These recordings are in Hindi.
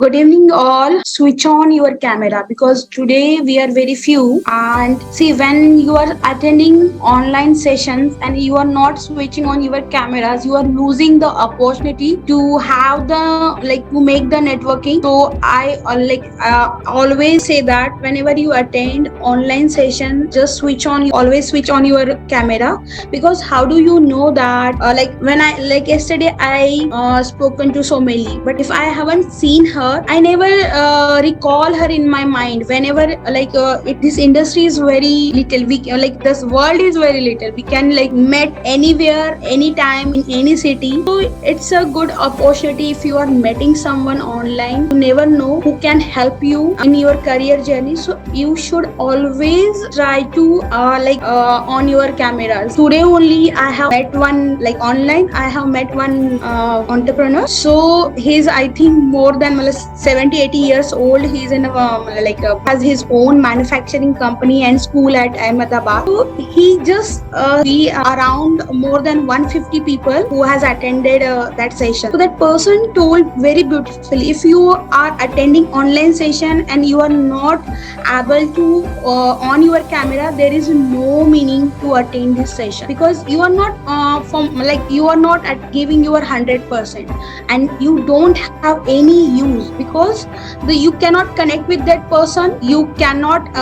Good evening, all. Switch on your camera because today we are very few. And see, when you are attending online sessions and you are not switching on your cameras, you are losing the opportunity to have the to make the networking. So I always say that whenever you attend online session, just always switch on your camera because how do you know that when I yesterday I spoken to Someli, but if I haven't seen her, I never recall her in my mind. Whenever this industry is very little, we this world is very little, we can met anywhere, anytime, in any city. So it's a good opportunity if you are meeting someone online. You never know who can help you in your career journey, so you should always try to on your cameras. Today only I have met one online. I have met one entrepreneur. So he's I think more than 70-80 years old. He's in has his own manufacturing company and school at Ahmedabad. So he just we around more than 150 people who has attended that session. So that person told very beautifully, if you are attending online session and you are not able to on your camera, there is no meaning to attend this session because you are not you are not at giving your 100% and you don't have any use because you cannot connect with that person. You cannot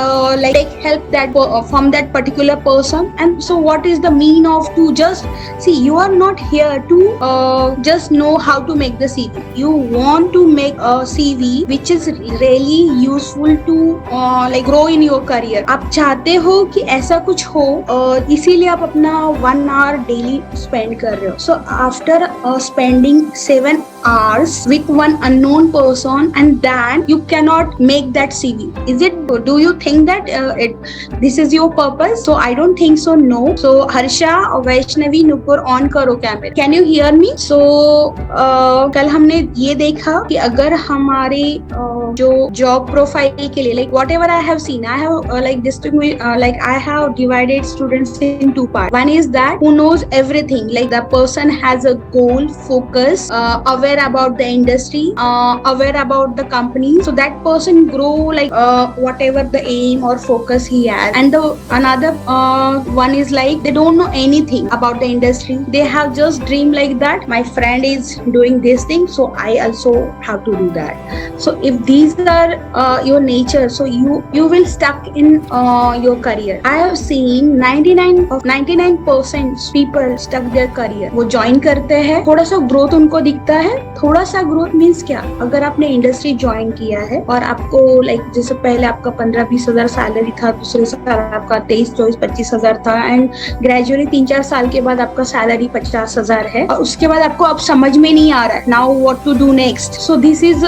take help that from that particular person. And so what is the mean of to just see, you are not here to just know how to make the CV. You want to make a CV which is really useful to grow in your career. आप चाहते हो कि ऐसा कुछ हो, इसीलिए आप अपना 1 hour डेली स्पेंड कर रहे हो. So after spending 7 hours with one unknown person and then you cannot make that CV, is it, do you think that this is your purpose? So I don't think so. No. So Harsha, Vaishnavi, Nupur, on करो camera. Can you hear me? So कल हमने ये देखा कि अगर हमारे जो जॉब प्रोफाइल के लिए whatever I have seen, I have I have divided students in 2 parts. One is that who knows everything, the person has a goal, focus, aware about the industry, aware about the company, so that person grow whatever the aim or focus he has. And the another one is they don't know anything about the industry. They have just dream that my friend is doing this thing, so I also have to do that. So if these are your nature, so you will stuck in your career. I have seen 99% people stuck their career. वो ज्वाइन करते हैं, थोड़ा सा ग्रोथ उनको दिखता है. थोड़ा सा ग्रोथ मीन्स क्या, अगर आपने इंडस्ट्री ज्वाइन किया है और आपको जैसे पहले आपका 15-20 हजार सैलरी था, दूसरे साल आपका 23-24-25 हजार था एंड ग्रेजुअली 3-4 साल के बाद आपका सैलरी 50 हजार है और उसके बाद आपको अब समझ में नहीं आ रहा है now what to do next. So this is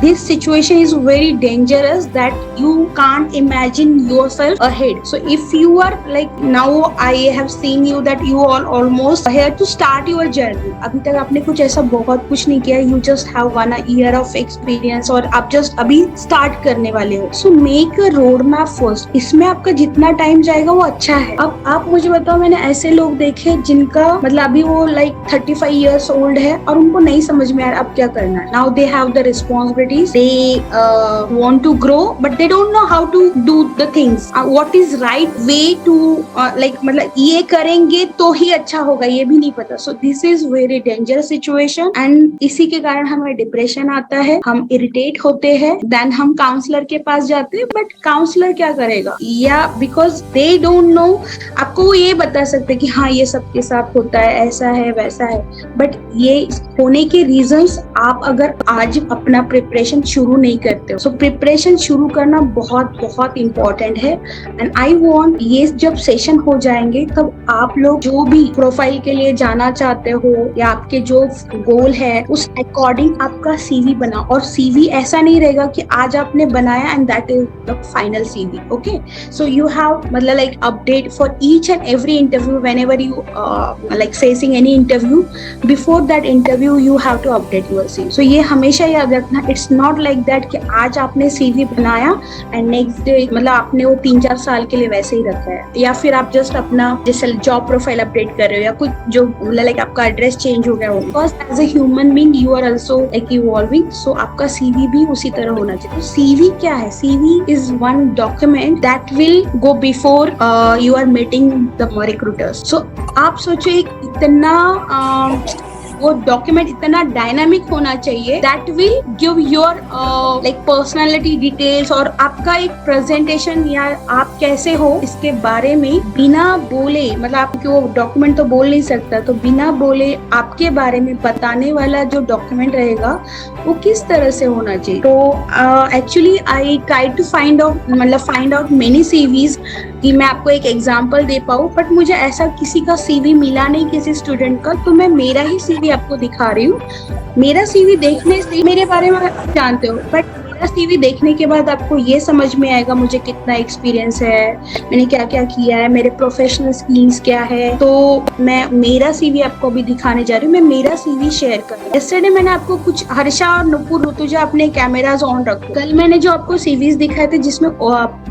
this situation is very dangerous that you can't imagine yourself ahead. So if you are now I have seen you that you are almost here to start your journey. अभी तक आपने कुछ ऐसा बहुत कुछ नहीं किया. You just have 1 year of experience और आप just अभी start करने वाले हो. So make a road map first. इसमें आपका जितना टाइम जाएगा वो अच्छा है. अब आप मुझे बताओ, मैंने ऐसे लोग देखे जिनका अभी वो 35 years old है और उनको नहीं समझ में आ रहा अब क्या करना है. Now they have the responsibilities. They want to grow but they don't know how to do the things. What is right way to ये करेंगे तो ही अच्छा होगा, ये भी नहीं पता. So this is very dangerous situation and इसी के कारण हमें डिप्रेशन आता है, हम इरिटेट होते हैं, देन हम काउंसलर के पास जाते हैं. बट काउंसलर क्या करेगा, या बिकॉज दे डोंट नो. आपको वो ये बता सकते कि हाँ ये सबके साथ होता है, ऐसा है वैसा है, बट ये होने के रीजंस आप अगर आज अपना प्रिपरेशन शुरू नहीं करते हो. सो प्रिपरेशन शुरू करना बहुत बहुत इंपॉर्टेंट है. एंड आई वांट ये जब सेशन हो जाएंगे तब आप लोग जो भी प्रोफाइल के लिए जाना चाहते हो या आपके जो गोल है उस अकॉर्डिंग आपका सीवी बनाओ. और सीवी ऐसा नहीं रहेगा कि आज आपने बनाया and that is the final CV. Okay, so you have update for each and every interview. whenever you facing any interview, before that interview you have to update your CV. so ये हमेशा याद रखना. इट्स नॉट लाइक दैट कि आज आपने सीवी बनाया एंड नेक्स्ट डे आपने वो 3-4 साल के लिए वैसे ही रखा है, या फिर आप जस्ट अपना जैसे जॉब प्रोफाइल अपडेट कर रहे हो या कुछ जो आपका एड्रेस चेंज हो गया हो. Because as a human being you are also like evolving, so आपका सीवी भी उसी तरह होना चाहिए। तो सीवी क्या है? CV is one document that will go before you are meeting the recruiters. So आप सोचो एक इतना वो डॉक्यूमेंट इतना डायनामिक होना चाहिए that will give your like personality details और आपका एक प्रेजेंटेशन या आप कैसे हो इसके बारे में बिना बोले, मतलब आपके वो डॉक्यूमेंट तो बोल नहीं सकता, तो बिना बोले आपके बारे में बताने वाला जो डॉक्यूमेंट रहेगा वो किस तरह से होना चाहिए। तो actually I try to find out many CVs कि मैं आपको एक एग्जांपल दे पाऊँ, बट मुझे ऐसा किसी का सीवी मिला नहीं किसी स्टूडेंट का, तो मैं मेरा ही सीवी आपको दिखा रही हूँ। मेरा सीवी देखने से मेरे बारे में आप जानते हो, बट मेरा सीवी देखने के बाद आपको ये समझ में आएगा मुझे कितना एक्सपीरियंस है, मैंने क्या क्या किया है, मेरे प्रोफेशनल स्किल्स क्या है। तो मैं मेरा सीवी आपको अभी दिखाने जा रही हूँ, मैं मेरा सीवी शेयर कर रही हूँ। यस्टरडे मैंने आपको कुछ हर्षा और नुपुर ऋतुजा अपने कैमराज ऑन रखो। कल मैंने जो आपको सीवीज दिखाए थे जिसमें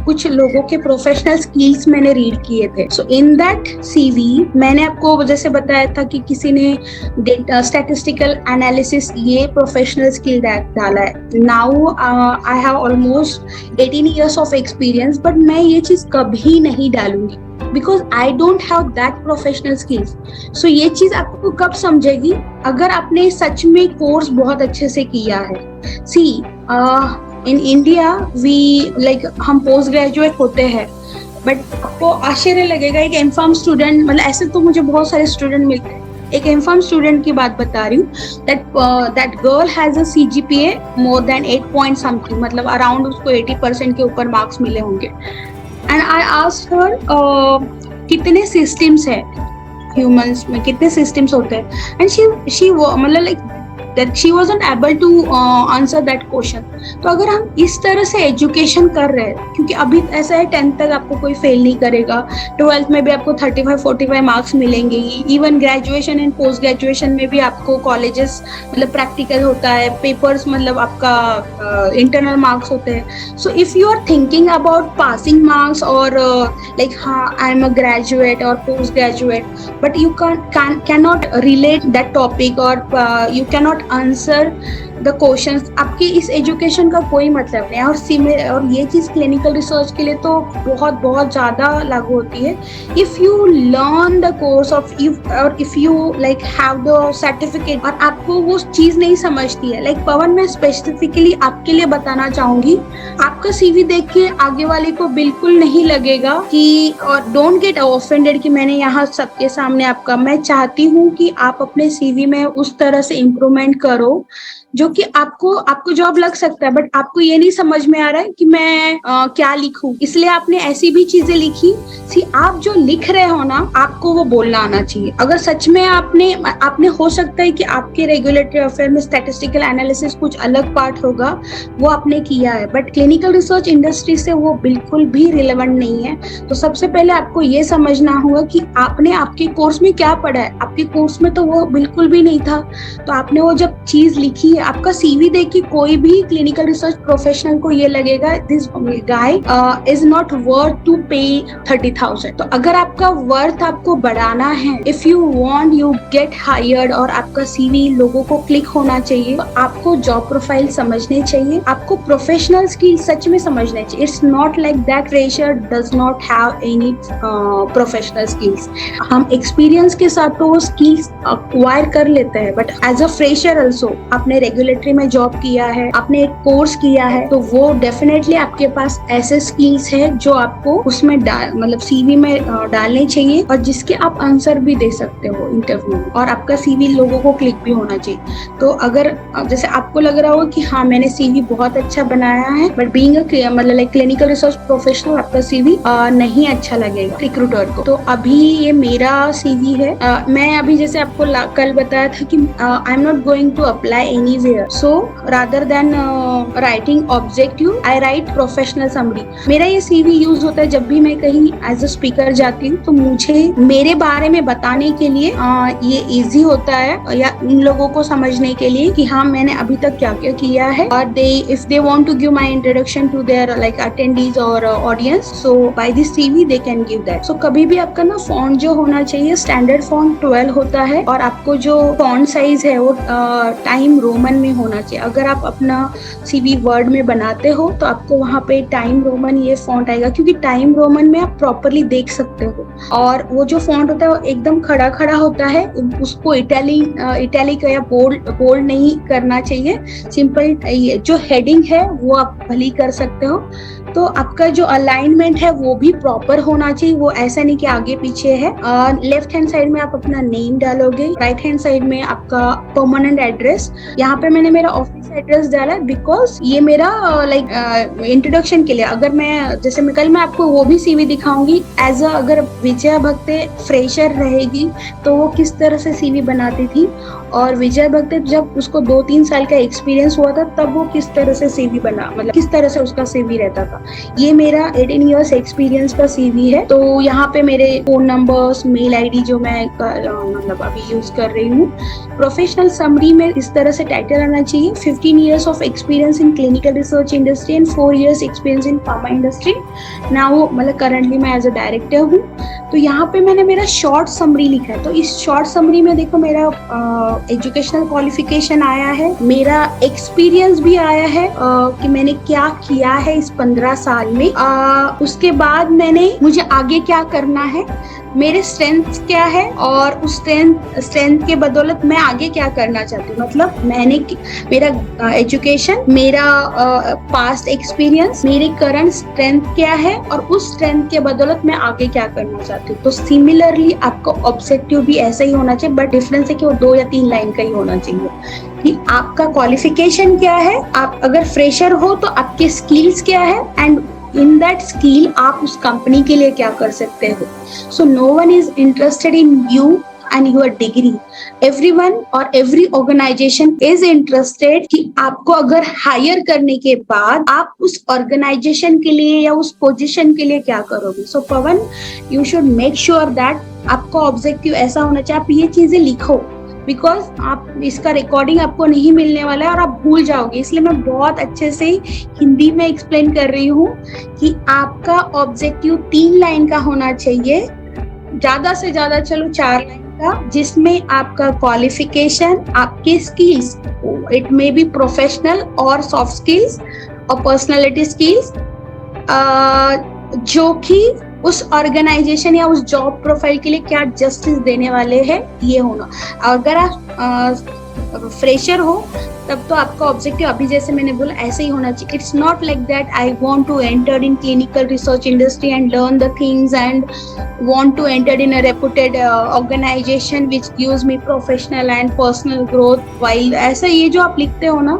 कुछ लोगों के प्रोफेशनल स्किल्स मैंने रीड किए थे। सो इन दैट सीवी मैंने आपको जैसे बताया था कि किसी ने स्टैटिस्टिकल एनालिसिस ये प्रोफेशनल स्किल डाला है। Now I have almost 18 years of experience, but मैं ये चीज कभी नहीं डालूंगी because I don't have that professional skills. So ये चीज आपको कब समझेगी? अगर आपने सच में कोर्स बहुत अच्छे से किया है। सी इन इंडिया वी लाइक हम पोस्ट ग्रेजुएट होते हैं, बट आपको आश्चर्य लगेगा एक एमफार्म स्टूडेंट, मतलब ऐसे तो मुझे बहुत सारे स्टूडेंट मिलते हैं, एक एमफार्म स्टूडेंट की बात बता रही हूँ that girl has a CGPA more than 8 point something, मतलब अराउंड उसको 80% के ऊपर मार्क्स मिले होंगे। एंड आई आस्क्ड हर कितने सिस्टम्स है ह्यूमंस में, कितने सिस्टम्स होते हैं, एंड शी मतलब like that she wasn't able to answer that question। तो अगर हम इस तरह से एजुकेशन कर रहे हैं, क्योंकि अभी ऐसा है 10th तक आपको कोई फेल नहीं करेगा, 12th में भी आपको 35-45 मार्क्स मिलेंगे, even graduation and post graduation में भी आपको कॉलेजेस मतलब प्रैक्टिकल होता है, पेपर्स मतलब आपका इंटरनल मार्क्स होते हैं। So if you are thinking about passing marks और लाइक हाँ आई एम अ ग्रेजुएट और post graduate, but you can not relate that topic और you can not answer the questions, आपकी इस एजुकेशन का कोई मतलब नहीं है। और ये चीज क्लिनिकल रिसर्च के लिए तो बहुत बहुत ज्यादा लागू होती है। If you learn the course of if you like have the certificate और आपको वो चीज नहीं समझती है, लाइक पवन मैं स्पेसिफिकली आपके लिए बताना चाहूंगी, आपका सीवी देख के आगे वाले को बिल्कुल नहीं लगेगा कि, और डोंट गेट ऑफेंडेड कि मैंने यहाँ सबके सामने आपका, मैं चाहती हूँ कि आप अपने सीवी में उस तरह से इम्प्रूवमेंट करो जो कि आपको जॉब लग सकता है, बट आपको ये नहीं समझ में आ रहा है कि मैं क्या लिखूं, इसलिए आपने ऐसी भी चीजें लिखी। आप जो लिख रहे हो ना, आपको वो बोलना आना चाहिए। अगर सच में आपने हो सकता है कि आपके रेगुलेटरी अफेयर में स्टैटिस्टिकल एनालिसिस कुछ अलग पार्ट होगा, वो आपने किया है, बट क्लिनिकल रिसर्च इंडस्ट्री से वो बिल्कुल भी रिलेवेंट नहीं है। तो सबसे पहले आपको ये समझना होगा कि आपने आपके कोर्स में क्या पढ़ा है। आपके कोर्स में तो वो बिल्कुल भी नहीं था, तो आपने वो जब चीज लिखी है, आपका सीवी देख के कोई भी क्लिनिकल रिसर्च प्रोफेशनल को ये लगेगा this guy is not worth to pay 30,000। तो अगर आपका वर्थ आपको बढ़ाना है, if you want you get hired और आपका सीवी लोगों को क्लिक होना चाहिए, तो आपको जॉब प्रोफाइल समझने चाहिए, आपको प्रोफेशनल स्किल सच में समझने चाहिए। It's not like that fresher does not have any professional skills. हम एक्सपीरियंस के साथ तो वो स्किल्स एक्वायर कर लेते हैं, but as a fresher also आपने रेगुलेटरी में जॉब किया है, आपने एक कोर्स किया है, तो वो डेफिनेटली आपके पास ऐसे स्किल्स है जो आपको उसमें मतलब सीवी में डालने चाहिए, और जिसके आप आंसर भी दे सकते हो इंटरव्यू में, और आपका सीवी लोगों को क्लिक भी होना चाहिए। तो अगर जैसे आपको लग रहा हो कि हाँ मैंने सीवी बहुत अच्छा बनाया है, बट बीइंग मतलब लाइक क्लिनिकल रिसर्च प्रोफेशनल आपका सीवी नहीं अच्छा लगेगा रिक्रूटर को। तो अभी ये मेरा सीवी है। मैं अभी जैसे आपको कल बताया था कि I am not going to apply any is here. So rather than writing objective, I write professional summary. मेरा ये CV यूज होता है जब भी मैं कहीं एज अ स्पीकर जाती हूँ, तो मुझे मेरे बारे में बताने के लिए ये इजी होता है, या उन लोगों को समझने के लिए कि हाँ मैंने अभी तक क्या क्या किया है, और they if they want to give my introduction to their like attendees और audience, so by this CV they can give that. So कभी भी आपका ना फॉन्ट जो होना चाहिए, स्टैंडर्ड फॉन्ट 12 होता है, और आपको जो फॉन्ट साइज है वो टाइम रोमन में होना चाहिए. अगर आप अपना CV वर्ड में बनाते हो तो आपको वहाँ पे टाइम रोमन ये फॉन्ट आएगा, क्योंकि टाइम रोमन में आप प्रॉपरली देख सकते हो. और वो जो फॉन्ट होता है वो एकदम खड़ा खड़ा होता है, उसको इटैलिक या बोल्ड नहीं करना चाहिए. सिंपल जो हेडिंग है वो आप भली कर सकते हो. तो आपका जो अलाइनमेंट है वो भी प्रॉपर होना चाहिए, वो ऐसा नहीं कि आगे पीछे है. लेफ्ट हैंड साइड में आप अपना नेम डालोगे, राइट हैंड साइड में आपका परमानेंट एड्रेस. यहाँ पे मैंने मेरा ऑफिस एड्रेस डाला बिकॉज ये मेरा लाइक इंट्रोडक्शन के लिए. अगर मैं जैसे कल मैं आपको वो भी CV दिखाऊंगी एज अ, अगर विजया भक्ते फ्रेशर रहेगी तो वो किस तरह से CV बनाती थी, और विजय भक्ते जब उसको 2-3 साल का एक्सपीरियंस हुआ था तब वो किस तरह से CV बना, मतलब किस तरह से उसका CV रहता था. ये मेरा 18 इयर्स एक्सपीरियंस का CV है. तो यहाँ पे मेरे फोन नंबर्स, मेल ID जो मैं मतलब अभी यूज कर रही हूँ. प्रोफेशनल समरी में इस तरह से टाइटल आना चाहिए, 15 years of experience in clinical research industry and 4 years experience in pharma industry. Now मतलब करंटली मैं एज अ डायरेक्टर हूँ. तो यहाँ पे मैंने मेरा शॉर्ट समरी लिखा है. तो इस शॉर्ट समरी में देखो मेरा एजुकेशनल क्वालिफिकेशन आया है, मेरा एक्सपीरियंस भी आया है कि मैंने क्या किया है इस 15 साल में. उसके बाद मुझे आगे क्या करना है, मेरे स्ट्रेंथ क्या है, और उस स्ट्रेंथ के बदौलत मैं आगे क्या करना चाहती हूँ. मतलब मेरा एजुकेशन, मेरा पास्ट एक्सपीरियंस, मेरी करंट स्ट्रेंथ क्या है, और उस स्ट्रेंथ के बदौलत मैं आगे क्या करना चाहती हूँ. तो सिमिलरली आपका ऑब्जेक्टिव भी ऐसा ही होना चाहिए, बट डिफरेंस है कि वो 2 या 3 लाइन का ही होना चाहिए. कि आपका क्वालिफिकेशन क्या है, आप अगर फ्रेशर हो तो आपके स्किल्स क्या है, एंड इन दैट स्किल आप उस कंपनी के लिए क्या कर सकते हो. So no one is interested in you and your degree. Everyone और एवरी ऑर्गेनाइजेशन इज इंटरेस्टेड कि आपको अगर हायर करने के बाद आप उस ऑर्गेनाइजेशन के लिए या उस पोजीशन के लिए क्या करोगे. So Pawan, you should make sure that आपका ऑब्जेक्टिव ऐसा होना चाहिए. आप ये चीजें लिखो, बिकॉज आप इसका रिकॉर्डिंग आपको नहीं मिलने वाला है और आप भूल जाओगे. इसलिए मैं बहुत अच्छे से हिंदी में एक्सप्लेन कर रही हूँ कि आपका ऑब्जेक्टिव 3 लाइन का होना चाहिए, ज्यादा से ज्यादा चलो 4 लाइन का, जिसमें आपका क्वालिफिकेशन, आपके skills, it may be professional और सॉफ्ट स्किल्स और पर्सनालिटी स्किल्स, जो कि उस ऑर्गेनाइजेशन या उस जॉब प्रोफाइल के लिए क्या जस्टिस देने वाले हैं, ये होना. अगर आप फ्रेशर हो तब तो आपका ऑब्जेक्टिव अभी जैसे मैंने बोला ऐसे ही होना चाहिए. It's not like that I want to enter in clinical research industry and learn the things and want to enter in a reputed organization which gives me professional and personal growth. while ऐसा ये जो आप लिखते हो ना,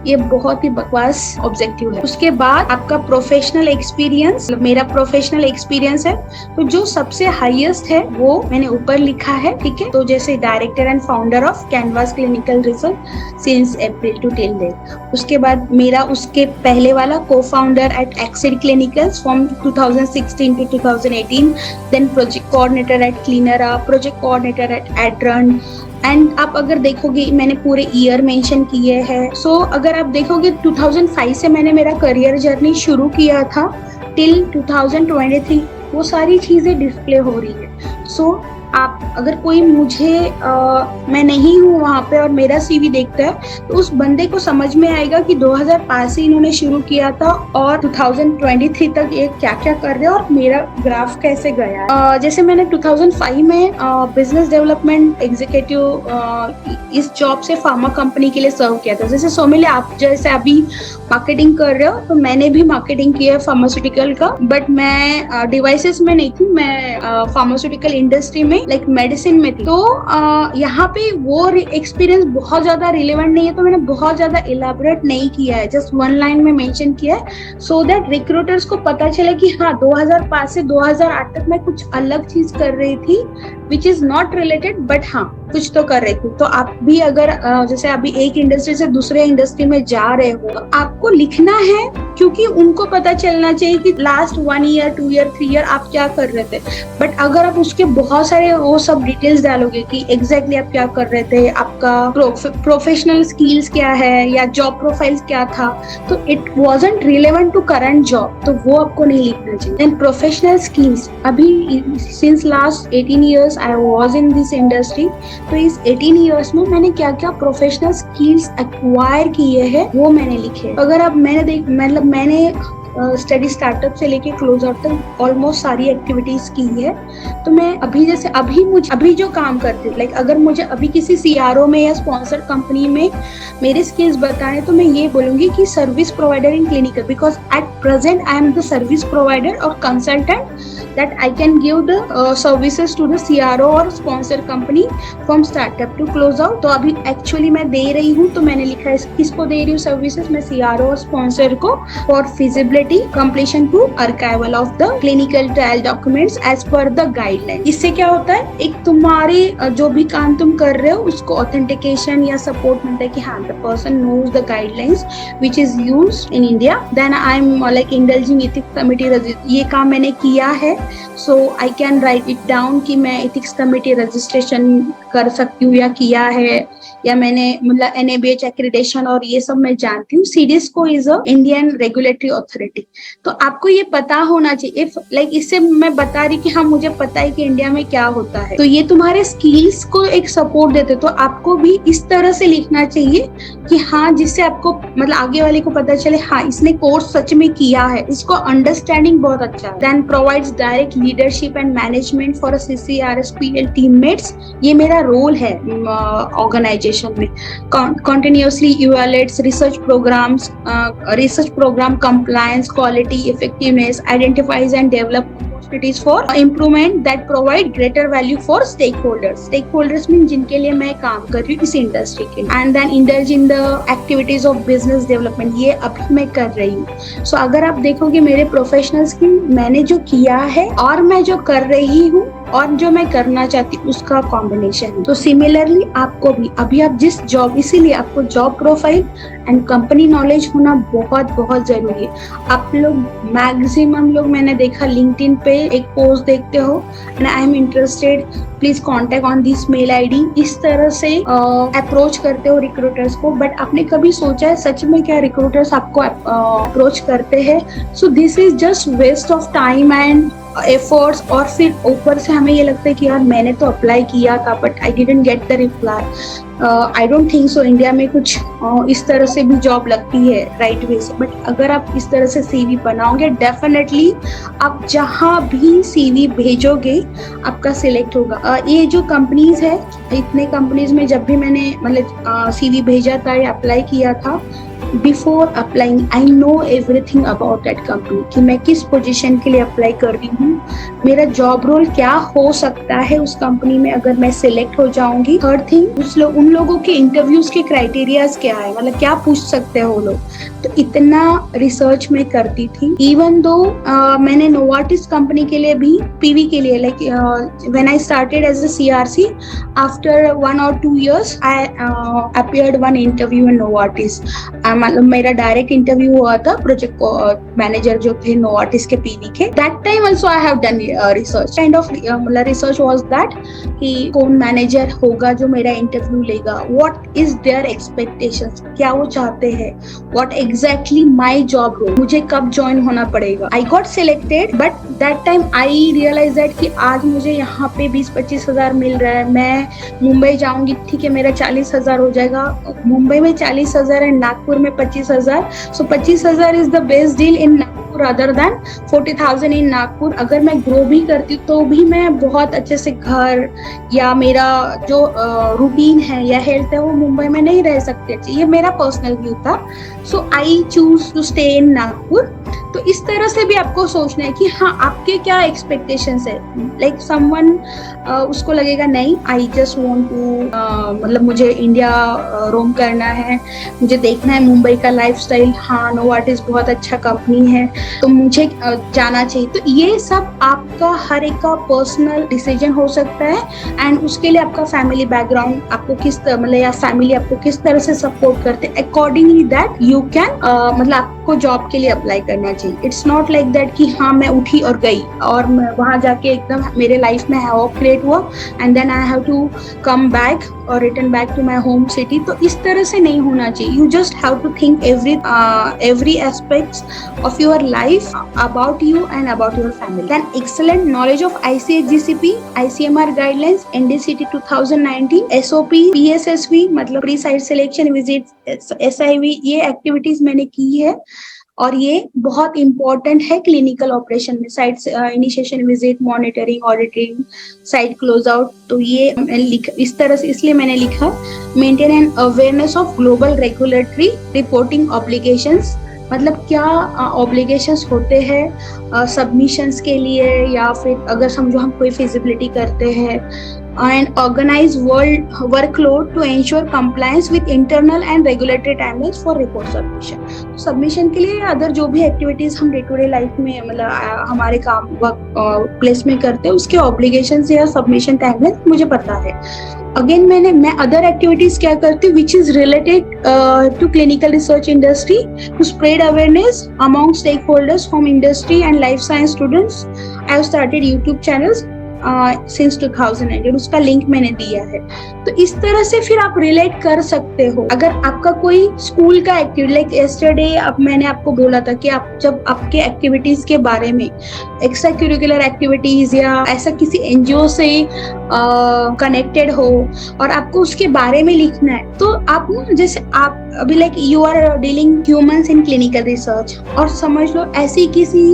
ये बहुत ही बकवास ऑब्जेक्टिव है. उसके बाद आपका प्रोफेशनल एक्सपीरियंस, मेरा प्रोफेशनल एक्सपीरियंस है तो जो सबसे हाईएस्ट है वो मैंने ऊपर लिखा है. ठीक है, तो जैसे director and founder of Canvas clinical research since April to till date. उसके बाद मेरा उसके पहले वाला को founder at Exceed clinicals from 2016 to 2018, then project coordinator at Clinera, project coordinator at Adron. And आप अगर देखोगे मैंने पूरे ईयर मेंशन किए हैं. सो अगर आप देखोगे 2005 से मैंने मेरा करियर जर्नी शुरू किया था टिल 2023, वो सारी चीजें डिस्प्ले हो रही है. सो आप अगर कोई मैं नहीं हूँ वहाँ पे और मेरा CV देखता है तो उस बंदे को समझ में आएगा कि 2005 से इन्होंने शुरू किया था और 2023 तक ये क्या क्या कर रहे हैं और मेरा ग्राफ कैसे गया है. जैसे मैंने 2005 में बिजनेस डेवलपमेंट एग्जीक्यूटिव इस जॉब से फार्मा कंपनी के लिए सर्व किया था. जैसे सोमिली आप जैसे अभी मार्केटिंग कर रहे हो तो मैंने भी मार्केटिंग किया है फार्मास्यूटिकल का, बट मैं डिवाइसेस में नहीं थी, मैं फार्मास्यूटिकल इंडस्ट्री में लाइक मेडिसिन में थी। तो यहाँ पे वो एक्सपीरियंस बहुत ज्यादा रिलेवेंट नहीं है, तो मैंने बहुत ज्यादा इलेबोरेट नहीं किया है, जस्ट वन लाइन में मेंशन किया है, सो दैट रिक्रूटर्स को पता चले कि हाँ 2005 से 2008 तक मैं कुछ अलग चीज कर रही थी which is not related, but हाँ कुछ तो कर रही थी। तो आप भी अगर जैसे अभी एक इंडस्ट्री से दूसरे इंडस्ट्री में जा रहे हो, तो आपको लिखना है, क्योंकि उनको पता चलना चाहिए कि लास्ट 1 ईयर 2 ईयर 3 ईयर आप क्या कर रहे थे। बट अगर आप उसके बहुत सारे वो सब डिटेल्स डालोगे कि एग्जैक्टली आप क्या कर रहे थे, आपका प्रोफेशनल स्किल्स क्या है या जॉब प्रोफाइल क्या था, तो it wasn't relevant to current job, तो वो आपको नहीं लिखना चाहिए। देन प्रोफेशनल स्किल्स, अभी since last 18 years I was in this industry, तो इस 18 ईयर्स में मैंने क्या क्या प्रोफेशनल स्किल्स एक्वायर किए हैं वो मैंने लिखे। अगर आप मैंने स्टडी स्टार्टअप से लेके क्लोज आउट तक ऑलमोस्ट सारी एक्टिविटीज की है। तो मैं अभी जो काम करती हूँ, लाइक अगर मुझे अभी किसी CRO में या स्पॉन्सर कंपनी में मेरे स्किल्स बताएं, तो मैं ये बोलूंगी कि service provider in clinical, because at present I am the service provider और consultant that I can give the services to the CRO और sponsor company from startup to close out। तो अभी एक्चुअली मैं दे रही हूँ, तो मैंने लिखा है किसको दे रही हूँ सर्विसेज, मैं CRO और स्पॉन्सर को, for feasibility completion to archival of the clinical trial documents as per the guideline. इससे क्या होता है, एक तुम्हारे जो भी काम तुम कर रहे हो उसको ऑथेंटिकेशन या सपोर्ट मिलता है कि हाँ the person knows the guidelines which is used in India. Then I am like indulging ethics committee, ये काम मैंने किया है, so I can write it down कि मैं एथिक्स कमिटी रजिस्ट्रेशन कर सकती हूँ या किया है, या मैंने मतलब NABH एक्रेडिटेशन और ये सब मैं जानती हूँ। CDSCO is a Indian regulatory authority, तो आपको ये पता होना चाहिए। इफ लाइक इससे मैं बता रही कि हाँ मुझे पता है कि इंडिया में क्या होता है, तो ये तुम्हारे स्किल्स को एक सपोर्ट देते। तो आपको भी इस तरह से लिखना चाहिए कि हाँ, जिससे आपको मतलब आगे वाले को पता चले हाँ इसने कोर्स सच में किया है, इसको अंडरस्टैंडिंग बहुत अच्छा है। Then provides direct leadership and management for CCRSPL teammates, ये मेरा रोल है ऑर्गेनाइजेशन में। Continuously evaluates research programme compliance, quality, effectiveness, identifies and develop opportunities for improvement that provide greater value for stakeholders। Stakeholders mean जिनके लिए मैं काम कर रही हूँ इस इंडस्ट्री के। And then indulge in the activities of business development, ये अभी मैं कर रही हूँ। So अगर आप देखोगे मेरे प्रोफेशनल स्किल, मैंने जो किया है और मैं जो कर रही हूँ और जो मैं करना चाहती हूँ उसका कॉम्बिनेशन है। तो सिमिलरली आपको भी अभी आप जिस जॉब, इसीलिए आपको job profile and company knowledge होना बहुत बहुत जरूरी है। आप लोग मैक्सिमम लोग मैंने देखा लिंक्डइन पे एक पोस्ट देखते हो and I am interested, please contact on this mail ID, इस तरह से अप्रोच करते हो रिक्रूटर्स को। बट आपने कभी सोचा है सच में क्या रिक्रूटर्स आपको अप्रोच करते हैं? So this is just waste of time and efforts, और फिर ऊपर से हमें ये लगता है कि यार मैंने तो अप्लाई किया था but I didn't get the reply. I don't think so India में कुछ इस तरह से भी जॉब लगती है राइट वे से। बट अगर आप इस तरह से CV बनाओगे, डेफिनेटली आप जहाँ भी CV भेजोगे आपका सिलेक्ट होगा। ये जो कंपनीज है, इतने कंपनीज में जब भी मैंने मतलब CV भेजा था या अप्लाई किया था, before applying I know everything about that company, कि मैं किस पोजीशन के लिए अप्लाई कर रही हूँ, मेरा जॉब रोल क्या हो सकता है उस कंपनी में अगर मैं सिलेक्ट हो जाऊंगी। थर्ड थिंग, उन लोगों के इंटरव्यूज के क्राइटेरियाज क्या है, मतलब क्या पूछ सकते हैं वो लोग। तो इतना रिसर्च मैं करती थी। इवन दो मैंने नोवार्टिस कंपनी के लिए भी, PV के लिए, like when I started as a CRC, after 1 or 2 years I appeared one interview in Novartis. मतलब मेरा डायरेक्ट इंटरव्यू हुआ था प्रोजेक्ट मैनेजर जो थे नोवार्टिस के PV के। That time also I have done research, kind of मतलब रिसर्च वाज दैट कि कौन मैनेजर होगा जो मेरा इंटरव्यू लेगा, व्हाट इज देयर एक्सपेक्टेशंस, क्या वो चाहते हैं, what exactly my job role, मुझे कब ज्वाइन होना पड़ेगा। I got selected, but that time I realise that कि आज मुझे यहाँ पे 20-25 हजार मिल रहा है, मैं मुंबई जाऊंगी, ठीक है मेरा 40,000 हो जाएगा, मुंबई में 40,000 है, नागपुर में 25,000। सो 25,000 is the best deal in Nagpur other than 40,000 इन नागपुर। अगर मैं ग्रो भी करती हूँ तो भी मैं बहुत अच्छे से घर या मेरा जो रूटीन है या हेल्थ है वो मुंबई में नहीं रह सकते। ये मेरा पर्सनल व्यू था। So I choose to stay in Nagpur. तो इस तरह से भी आपको सोचना है कि हाँ आपके क्या एक्सपेक्टेशंस है। लाइक समवन उसको लगेगा नहीं, आई जस्ट वांट टू मतलब मुझे इंडिया रोम करना है, मुझे देखना है मुंबई का लाइफस्टाइल, हाँ नोवार्टिस बहुत अच्छा कंपनी है तो मुझे जाना चाहिए। तो ये सब आपका हर एक का पर्सनल डिसीजन हो सकता है एंड उसके लिए आपका फैमिली बैकग्राउंड आपको किस मतलब या फैमिली आपको किस तरह से सपोर्ट करते हैं, अकॉर्डिंगली दैट यू कैन मतलब आपको जॉब के लिए अप्लाई करना चाहिए। इट्स नॉट लाइक दैट कि हाँ मैं उठी और गई और मैं वहां जाके एकदम मेरे लाइफ में हैवॉक क्रिएट हुआ and then I have to come back और return back to my home city. तो इस तरह से नहीं होना चाहिए। You just have to think every aspects of your life about you and about your family. Then excellent knowledge of ICH-GCP, ICMR guidelines, NDCT 2019, SOP, PSSV मतलब pre site selection visit, SIV, ये एक्टिविटीज मैंने की है और ये बहुत इंपॉर्टेंट है क्लिनिकल ऑपरेशन में। Site initiation visit, monitoring, auditing, site close out. तो ये इस तरह से इसलिए मैंने लिखा maintain an awareness of global regulatory reporting obligations, मतलब क्या ऑब्लिगेशंस होते हैं सबमिशंस के लिए या फिर अगर समझो हम कोई फिजिबिलिटी करते हैं, and organize workload to ensure compliance with internal and regulatory timelines for report submission. Submission के लिए अदर जो भी एक्टिविटीज हम डे टू डे लाइफ में मतलब हमारे काम वर्क प्लेस में करते हैं उसके ऑब्लिगेशन या सबमिशन टाइमलाइन मुझे पता है। अगेन मैं अदर एक्टिविटीज क्या करती हूँ which is related to clinical research industry to spread awareness among stakeholders from industry and life science students. I have started YouTube channels since 2019, उसका लिंक मैंने दिया है। तो इस तरह से फिर आप रिलेट कर सकते हो। अगर आपका कोई स्कूल का एक्टिविटी लाइक यस्टरडे अब मैंने आपको बोला था कि आप जब आपके एक्टिविटीज के बारे में एक्स्ट्रा करिकुलर एक्टिविटीज या ऐसा किसी एनजीओ से कनेक्टेड हो और आपको उसके बारे में लिखना है तो आप ना जैसे आप अभी like you are dealing humans in clinical research और समझ लो ऐसी किसी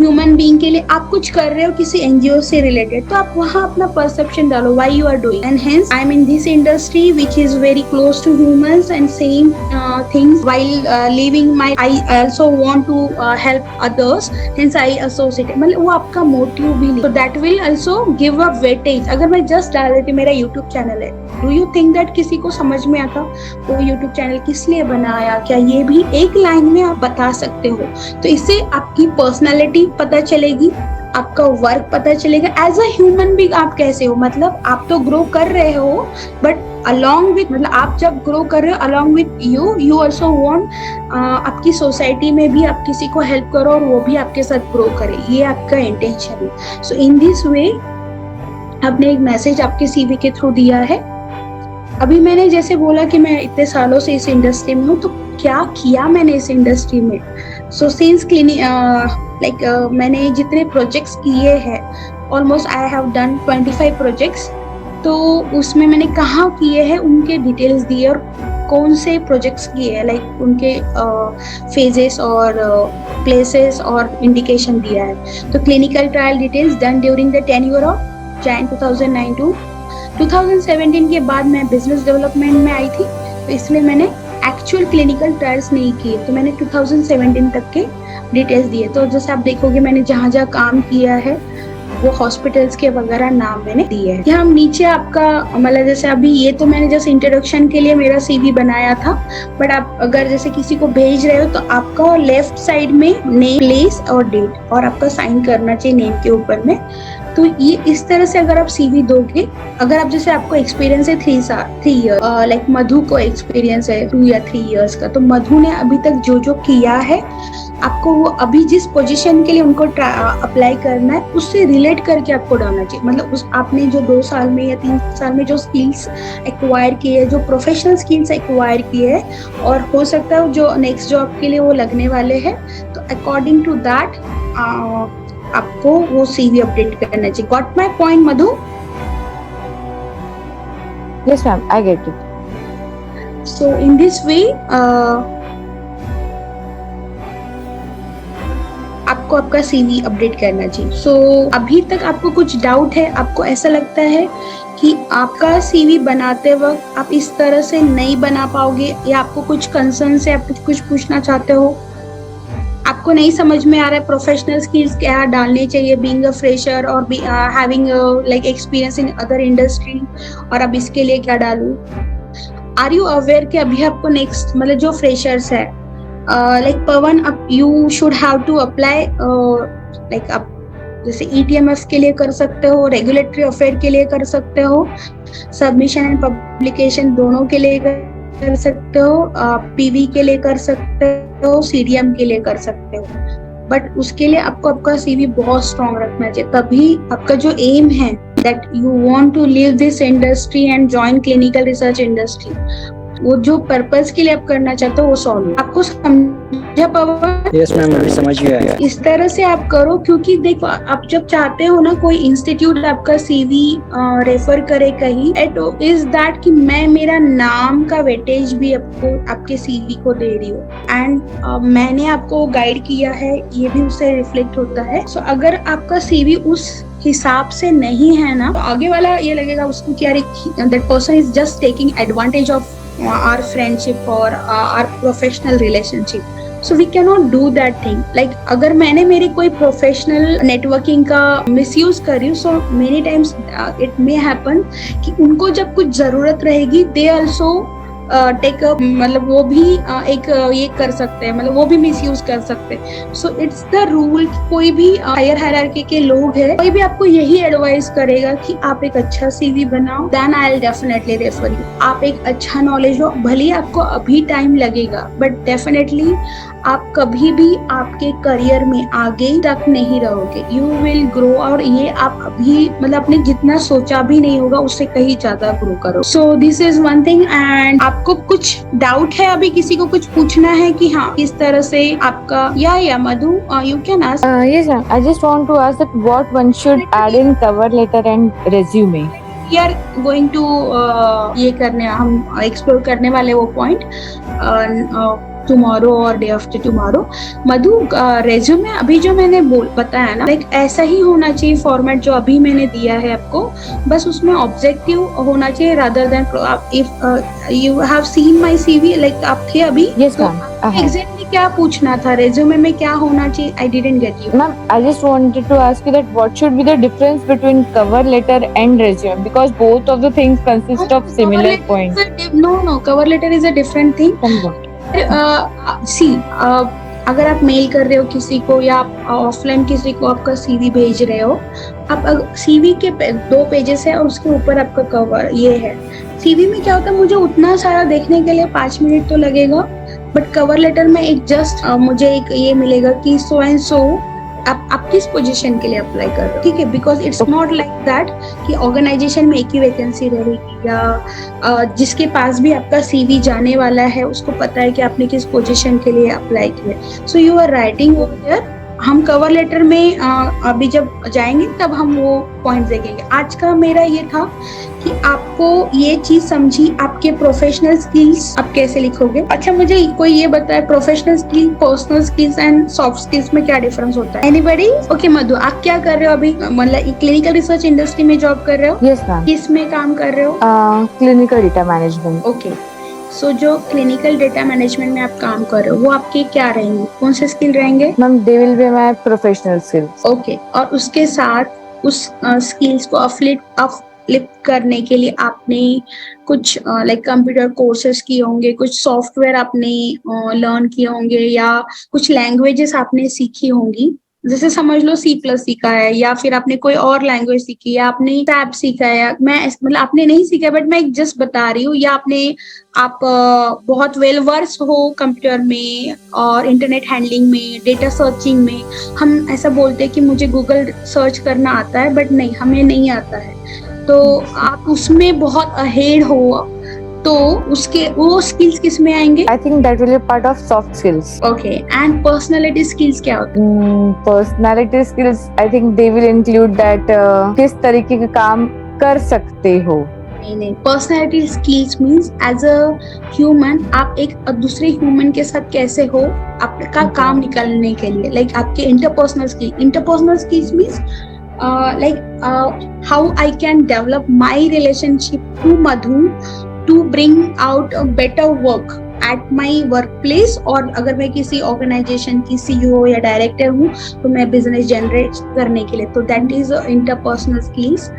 ह्यूमन बीइंग के लिए आप कुछ कर रहे हो किसी एनजीओ से रिलेटेड, तो आप वहाँ अपना परसेप्शन डालो why you are doing and hence I am in this industry which is very close to humans and same things while living my I also want to help others hence I associate, मतलब वो आपका मोटिव भी नहीं। तो that will also give a weightage. अगर मैं जस्ट डाल देती मेरा यूट्यूब चैनल है, डू यू थिंक दैट किसी को समझ में आता वो यूट्यूब चैनल किस लिए बनाया, क्या ये भी एक लाइन में आप बता सकते हो। तो इससे आपकी पर्सनालिटी पता चलेगी, आपका वर्क पता चलेगा, एज अ ह्यूमन बीइंग आप कैसे हो। मतलब आप तो ग्रो कर रहे हो बट अलॉन्ग विथ मतलब आप जब ग्रो कर रहे हो along with you also want आपकी सोसाइटी में भी आप किसी को हेल्प करो और वो भी आपके साथ ग्रो करे, ये आपका इंटेंशन है। सो इन दिस वे आपने एक मैसेज आपके सीवी के थ्रू दिया है। अभी मैंने जैसे बोला कि मैं इतने सालों से इस इंडस्ट्री में हूँ, तो क्या किया मैंने इस इंडस्ट्री में। सो सिंस मैंने जितने प्रोजेक्ट्स किए हैं almost I have done 25 projects. तो उसमें मैंने कहाँ किए हैं उनके डिटेल्स दिए और कौन से प्रोजेक्ट्स किए हैं, लाइक उनके फेजेस और प्लेसेस और इंडिकेशन दिया है। तो clinical trial details done during the tenure of Jan 2009 to 2017 के बाद मैं बिजनेस डेवलपमेंट में आई थी, तो इसलिए मैंने एक्चुअल क्लिनिकल ट्रायल्स नहीं किए, तो मैंने 2017 तक के डिटेल्स दिए। तो जैसे आप देखोगे मैंने जहाँ जहाँ काम किया है वो हॉस्पिटल्स के वगैरह नाम मैंने दिए हैं। यहाँ ननीचे आपका मतलब जैसे अभी ये तो मैंने जैसे इंट्रोडक्शन के लिए मेरा सीवी बनाया था, बट आप अगर जैसे किसी को भेज रहे हो तो आपका लेफ्ट साइड में नेम, प्लेस और डेट और आपका साइन करना चाहिए नेम के ऊपर में। तो ये इस तरह से अगर आप सीवी दोगे, अगर आप जैसे आपको एक्सपीरियंस है 3 ईयर लाइक मधु को एक्सपीरियंस है 2 या 3 इयर्स का, तो मधु ने अभी तक जो जो किया है आपको वो अभी जिस पोजीशन के लिए उनको अप्लाई करना है उससे रिलेट करके आपको डालना चाहिए। मतलब उस आपने जो 2 साल में या 3 साल में जो स्किल्स एक्वायर किए हैं, जो प्रोफेशनल स्किल्स एक्वायर किए हैं और हो सकता है जो नेक्स्ट जॉब के लिए वो लगने वाले हैं, तो अकॉर्डिंग टू दैट आपको वो सीवी अपडेट करना चाहिए। Got my point Madhu? Yes ma'am, I get it. So in this way आपको आपका सीवी अपडेट करना चाहिए। सो अभी तक आपको कुछ डाउट है, आपको ऐसा लगता है कि आपका सीवी बनाते वक्त आप इस तरह से नहीं बना पाओगे या आपको कुछ कंसर्न है, आप कुछ पूछना चाहते हो, आप आपको नहीं समझ में आ रहा है प्रोफेशनल स्किल्स क्या डालने चाहिए बीइंग अ फ्रेशर और having like experience in other industry, और अब इसके लिए क्या डालूं? आर यू अवेयर कि अभी आपको नेक्स्ट मतलब जो फ्रेशर्स है लाइक पवन, अब you should have to apply like आप जैसे ईटीएमएफ के लिए कर सकते हो, रेगुलेटरी अफेयर के लिए कर सकते हो, सबमिशन एंड पब्लिकेशन दोनों के लिए कर सकते हो, पीवी के लिए कर सकते हो, सीडीएम के लिए कर सकते हो। बट उसके लिए आपको आपका सीवी बहुत स्ट्रॉन्ग रखना चाहिए, तभी आपका जो एम है that you want to leave this industry and join clinical research industry, वो जो पर्पस के लिए आप करना चाहते हो वो सॉल्व आपको समझा पवन? यस मैम, अभी समझ गया। इस तरह से आप करो, क्योंकि देखो आप जब चाहते हो ना कोई इंस्टीट्यूट आपका सीवी रेफर करे कहीं, इट इज दैट कि मैं मेरा नाम का वेटेज भी आपको आपके सीवी को दे रही हूँ, एंड मैंने आपको गाइड किया है, ये भी उससे रिफ्लेक्ट होता है। सो अगर आपका सीवी उस हिसाब से नहीं है ना, तो आगे वाला ये लगेगा उसको कि यार that person is just taking advantage of our friendship or our professional relationship. So we cannot do that thing. Like अगर मैंने मेरी कोई professional networking का misuse कर रही हूँ, so many times it may happen कि उनको जब कुछ जरूरत रहेगी they also टेक अप, मतलब वो भी एक ये कर सकते हैं, मतलब वो भी मिसयूज कर सकते हैं। So it's the rule. कोई भी हायर हायरार्की के लोग हैं, कोई भी आपको यही एडवाइस करेगा कि आप एक अच्छा सीवी बनाओ, then I will definitely refer you. आप एक अच्छा नॉलेज हो, भले ही आपको अभी टाइम लगेगा, बट डेफिनेटली आप कभी भी आपके करियर में आगे तक नहीं रहोगे, यू विल ग्रो। और ये आप अभी मतलब आपने जितना सोचा भी नहीं होगा उससे कहीं ज्यादा ग्रो करो। सो this is one thing. And आपको कुछ डाउट है, अभी किसी को कुछ पूछना है कि हाँ किस तरह से आपका, या Madhu you can ask. Yes, ma'am. I just want to ask that what one should add in cover letter and resume. We are going to ये करने, हम एक्सप्लोर करने वाले वो पॉइंट टुमारो और day after tomorrow. Madhu, resume अभी जो मैंने बताया ना, लाइक ऐसा ही होना चाहिए फॉर्मेट जो अभी मैंने दिया है आपको, बस उसमें ऑब्जेक्टिव होना चाहिए rather than if you have seen my CV, like आप थे अभी। Yes, ma'am. एग्जैक्टली क्या पूछना था रेज्यूमे में, क्या होना चाहिए? I didn't get you. Ma'am, I just wanted to ask you that what should be the difference between cover letter and resume, because both of the things consist of similar points. No, cover letter is a different thing. अगर आप मेल कर रहे हो किसी को या आप ऑफलाइन किसी को आपका सीवी भेज रहे हो, आप सीवी के 2 पेजेस है और उसके ऊपर आपका कवर ये है। सीवी में क्या होता है, मुझे उतना सारा देखने के लिए 5 मिनट तो लगेगा, बट कवर लेटर में एक जस्ट मुझे एक ये मिलेगा कि सो एंड सो आप किस पोजीशन के लिए अप्लाई कर रहे हो, ठीक है? Because it's not like that कि ऑर्गेनाइजेशन में एक ही वैकेंसी रहेगी, या जिसके पास भी आपका सीवी जाने वाला है उसको पता है कि आपने किस पोजीशन के लिए अप्लाई किया। So you are writing over there. हम कवर लेटर में अभी जब जाएंगे तब हम वो पॉइंट देखेंगे। आज का मेरा ये था कि आपको ये चीज समझी, आपके प्रोफेशनल स्किल्स आप कैसे लिखोगे। अच्छा, मुझे कोई ये बताए professional skill, personal skills and soft skills में क्या डिफरेंस होता है? एनीबॉडी? ओके मधु, आप क्या कर रहे हो अभी? मतलब क्लिनिकल रिसर्च इंडस्ट्री में जॉब कर रहे हो? Yes, ma'am. किस में काम कर रहे हो? Clinical data management. ओके, सो जो क्लिनिकल डेटा मैनेजमेंट में आप काम कर रहे हो वो आपके क्या रहेंगे, कौन से स्किल रहेंगे? Ma'am, they will be my professional skills. Okay, और उसके साथ उस स्किल्स को अपलिफ्ट करने के लिए आपने कुछ लाइक कंप्यूटर कोर्सेज किए होंगे, कुछ सॉफ्टवेयर आपने लर्न किए होंगे, या कुछ लैंग्वेजेस आपने सीखी होंगी। जैसे समझ लो C+ सीखा है, या फिर आपने कोई और लैंग्वेज सीखी, या आपने टैब सीखा है। मैं मतलब आपने नहीं सीखा है, बट मैं जस्ट बता रही हूँ। या आप बहुत वेल वर्स हो कंप्यूटर में और इंटरनेट हैंडलिंग में, डेटा सर्चिंग में। हम ऐसा बोलते हैं कि मुझे गूगल सर्च करना आता है, बट नहीं, हमें नहीं आता है। तो आप उसमें बहुत अहेड हो, तो उसके वो स्किल्स किस में आएंगे? I think that will be part of soft skills. Okay, and personality skills क्या होते हैं? Personality skills, I think they will include that किस तरीके के काम कर सकते हो। नहीं, personality skills means as a human आप एक दूसरे ह्यूमन के साथ कैसे हो, आपका काम निकालने के लिए। लाइक आपके interpersonal skills means how I can develop my relationship to Madhu to bring out a better work. At my work place, और अगर मैं किसी ऑर्गेनाइजेशन की CEO या डायरेक्टर हूँ तो मैं बिजनेस जनरेट करने के लिए, तो that is interpersonal skills.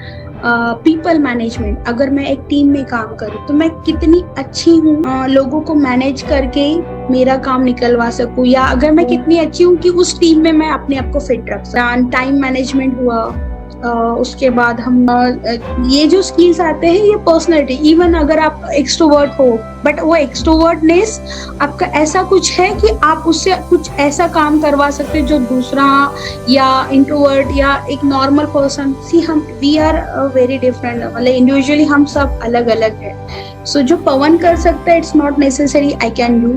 People management, अगर मैं एक टीम में काम करूँ तो मैं कितनी अच्छी हूँ लोगों को मैनेज करके मेरा काम निकलवा सकूं, या अगर मैं कितनी अच्छी हूँ कि उस टीम में मैं अपने आप को फिट रख सकूं। टाइम मैनेजमेंट हुआ, उसके बाद हम ये जो स्किल्स आते हैं ये पर्सनैलिटी, इवन अगर आप एक्सट्रोवर्ट हो बट वो एक्सट्रोवर्टनेस आपका ऐसा कुछ है कि आप उससे कुछ ऐसा काम करवा सकते हो जो दूसरा या इंट्रोवर्ट या एक नॉर्मल पर्सन, सी हम वी आर वेरी डिफरेंट, मतलब इंडिविजुअली हम सब अलग अलग है। सो जो पवन कर सकता है it's not necessary I can do,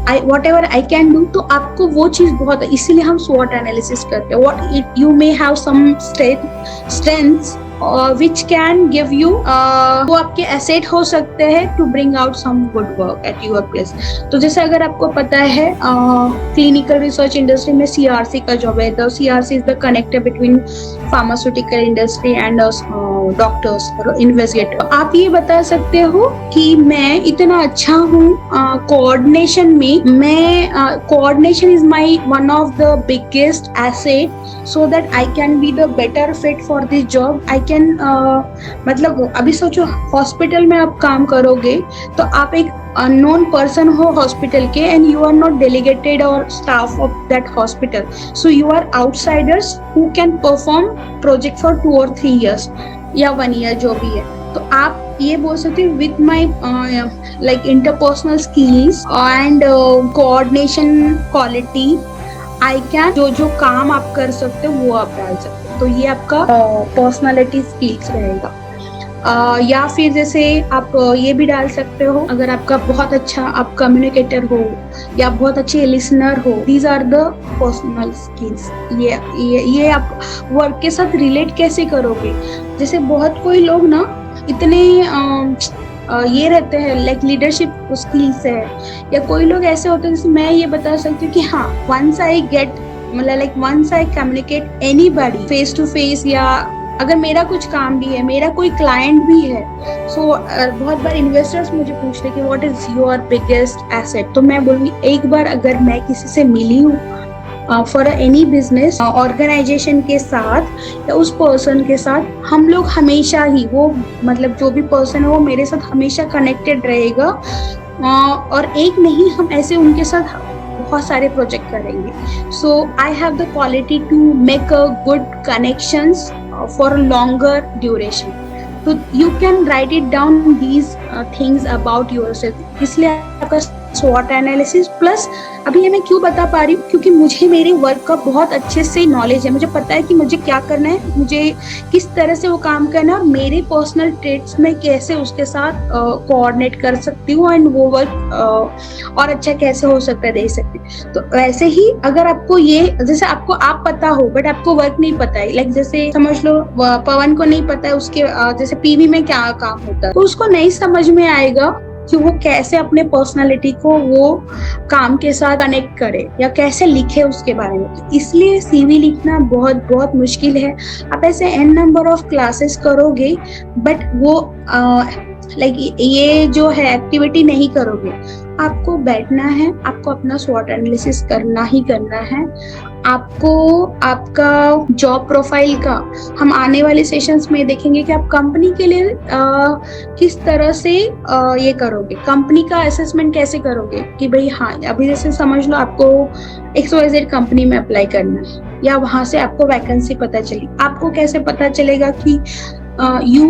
I what ever I can do. तो आपको वो चीज बहुत है, इसीलिए हम SWOT एनालिसिस करते हैं। What it you may have some strengths which can give you वो आपके एसेट हो सकते हैं to bring out some good work at your place. तो जैसे अगर आपको पता है क्लिनिकल रिसर्च इंडस्ट्री में CRC का जॉब है, the CRC is the connector between pharmaceutical industry and doctors और इन्वेस्टिगेटर। आप ये बता सकते हो कि मैं इतना अच्छा हूँ कोऑर्डिनेशन में, मैं coordination is my one of the biggest asset, so that I can be the better fit for this job. I can मतलब अभी सोचो हॉस्पिटल में आप काम करोगे तो आप एक unknown person हो हॉस्पिटल के, and you are not delegated or staff of that hospital, so you are outsiders who can perform project for 2 or 3 years या 1 year जो भी है। तो आप ये बोल सकते हो with my like interpersonal skills and coordination quality I can, जो काम आप कर सकते हो वो आप डाल सकते हो। तो ये आपका पर्सनालिटी स्किल्स रहेगा। या फिर जैसे आप ये भी डाल सकते हो, अगर आपका बहुत अच्छा आप कम्युनिकेटर हो या बहुत अच्छे लिसनर हो, these are the personal skills. ये आप वर्क के साथ रिलेट कैसे करोगे। जैसे बहुत कोई लोग ना इतने ये रहते हैं लाइक लीडरशिप स्किल्स है, या कोई लोग ऐसे होते हैं, जैसे मैं ये बता सकती हूँ कि हाँ वंस आई गेट मतलब like once I communicate anybody face to face, या अगर मेरा कुछ काम भी है, मेरा कोई क्लाइंट भी है, सो बहुत बार इन्वेस्टर्स मुझे पूछते हैं कि what is your biggest asset, तो मैं बोलूंगी एक बार अगर मैं किसी से मिली हूँ फॉर एनी बिजनेस ऑर्गेनाइजेशन के साथ या उस पर्सन के साथ, हम लोग हमेशा ही वो मतलब जो भी पर्सन है वो मेरे साथ हमेशा कनेक्टेड रहेगा, और एक नहीं हम ऐसे उनके साथ बहुत सारे प्रोजेक्ट करेंगे। So I have the quality to make a good connections for longer duration. तो you can write it down these things about yourself. इसलिए आपका SWOT एनालिसिस प्लस, अभी ये मैं क्यों बता पा रही हूँ, क्योंकि मुझे मेरे वर्क का बहुत अच्छे से नॉलेज है, मुझे पता है कि मुझे क्या करना है, मुझे किस तरह से वो काम करना है, और मेरे पर्सनल ट्रेट्स में कैसे उसके साथ कोऑर्डिनेट कर सकती हूँ, एंड वो वर्क और अच्छा कैसे हो सकता है दे सकती हूँ। तो वैसे ही अगर आपको ये, जैसे आपको आप पता हो बट आपको वर्क नहीं पता है, लाइक जैसे समझ लो पवन को नहीं पता है उसके जैसे PV में क्या काम होता है, तो उसको नहीं समझ में आएगा कि वो कैसे अपने पर्सनालिटी को वो काम के साथ कनेक्ट करे या कैसे लिखे उसके बारे में। तो इसलिए CV लिखना बहुत बहुत मुश्किल है। आप ऐसे n नंबर ऑफ क्लासेस करोगे बट वो लाइक ये जो है एक्टिविटी नहीं करोगे। आपको बैठना है, आपको अपना SWOT एनालिसिस करना ही करना है। आपको आपका जॉब प्रोफाइल का हम आने वाले सेशंस में देखेंगे कि आप कंपनी के लिए किस तरह से ये करोगे, कंपनी का असेसमेंट कैसे करोगे कि भाई हाँ अभी जैसे समझ लो आपको XYZ कंपनी में अप्लाई करना है या वहां से आपको वैकेंसी पता चली, आपको कैसे पता चलेगा कि you